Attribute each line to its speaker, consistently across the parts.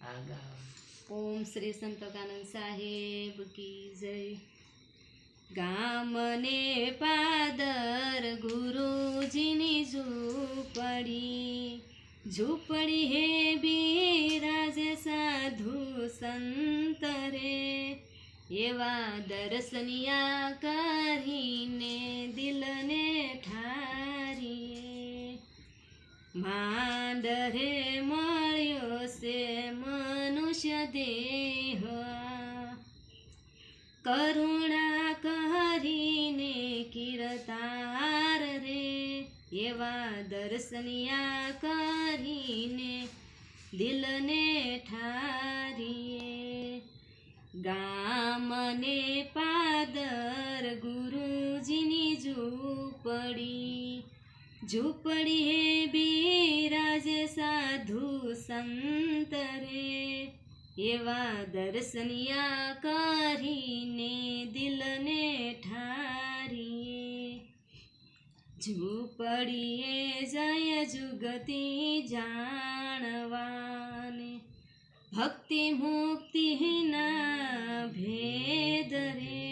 Speaker 1: ओम श्री संतकानंद साहेब की जय। गामने पादर गुरुजीनी झूपड़ी हे बिराजे साधु संत रे। एवा दर्शनिया करीने दिलने ठारीए। માંડરે મળ્યો છે મનુષ્ય દેહ, કરુણા કરીને કીર્તાર રે। એવા દર્શનિયા કરીને દિલને ઠારીએ। ગામને પાદર ગુરુજીની झूपड़ी हे बिराजे साधु संत रे। एवा दर्शनिया करीने दिलने ठारीए। झूपड़ीए जय जुगती जाणवाने, भक्ति मुक्ति ना भेद रे।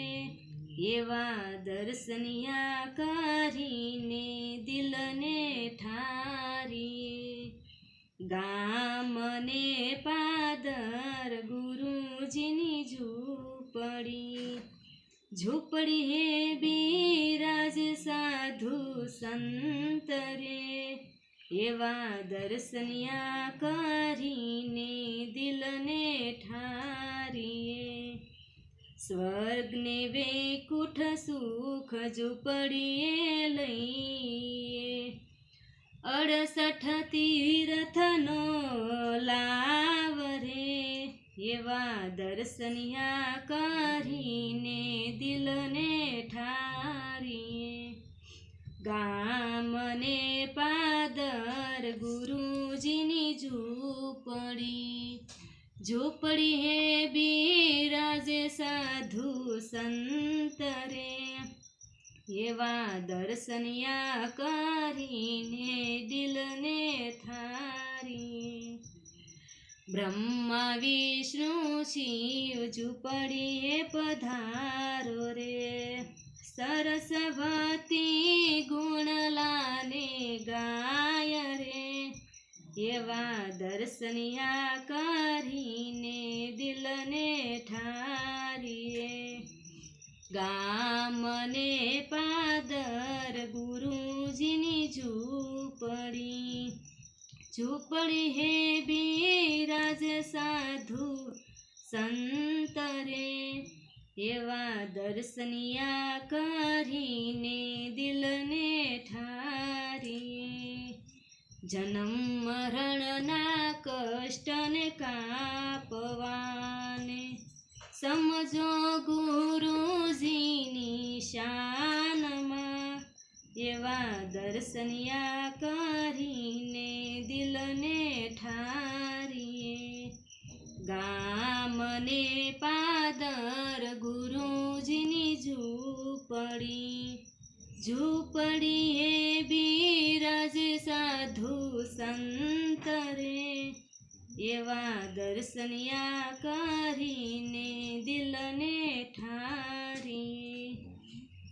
Speaker 1: एवा दर्शनिया करीने दिलने ठारीए। गामने पादर गुरुजीनी झूपड़ी हे बिराज साधु संत रे। एवा दर्शनिया करीने दिलने ठारीए। स्वर्ग ने वैकुंठ सुख झूपड़ीए लईए। 68 तीर्थनो लाभ रे। एवा दर्शनिया करीने दिलने ठारीए। गामने पादर गुरुजीनी झूपड़ी हे बिराजे साधु संत रे। एवा दर्शनिया करीने दिलने ठारीए। ब्रह्मा विष्णु शिव झूपड़ीए पधारो रे। सरस्वती गुणलाने गाय रे। एवा दर्शनिया करीने दिलने ठारीए। गामने पादर गुरुजीनी झूपड़ी हे बिराजे साधु संत रे। एवा दर्शनिया करीने दिलने ठारीए। जन्म मरण ना कष्ट ने कापवाने, समझो गुरुजीनी शानमा। एवा दर्शनिया करीने दिलने ठारीए। गामने पादर गुरुजीनी झूपड़ी हे बिराजे साधु संत रे। एवा दर्शनिया करीने दिलने ठारीए।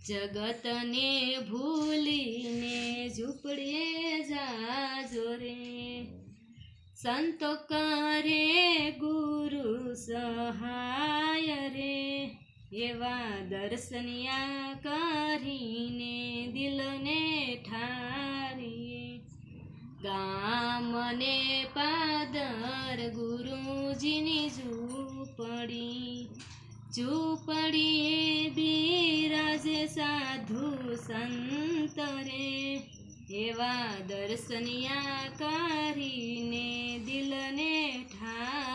Speaker 1: जगत ने भूलीने झूपड़ीए जाजो रे। संतो करे गुरु सहाय रे। एवा दर्शनिया करीने दिलने ठारीए। गामने पादर गुरुजीनी झूपड़ी हे बिराजे साधु संत रे। एवा दर्शनिया करीने दिलने ठा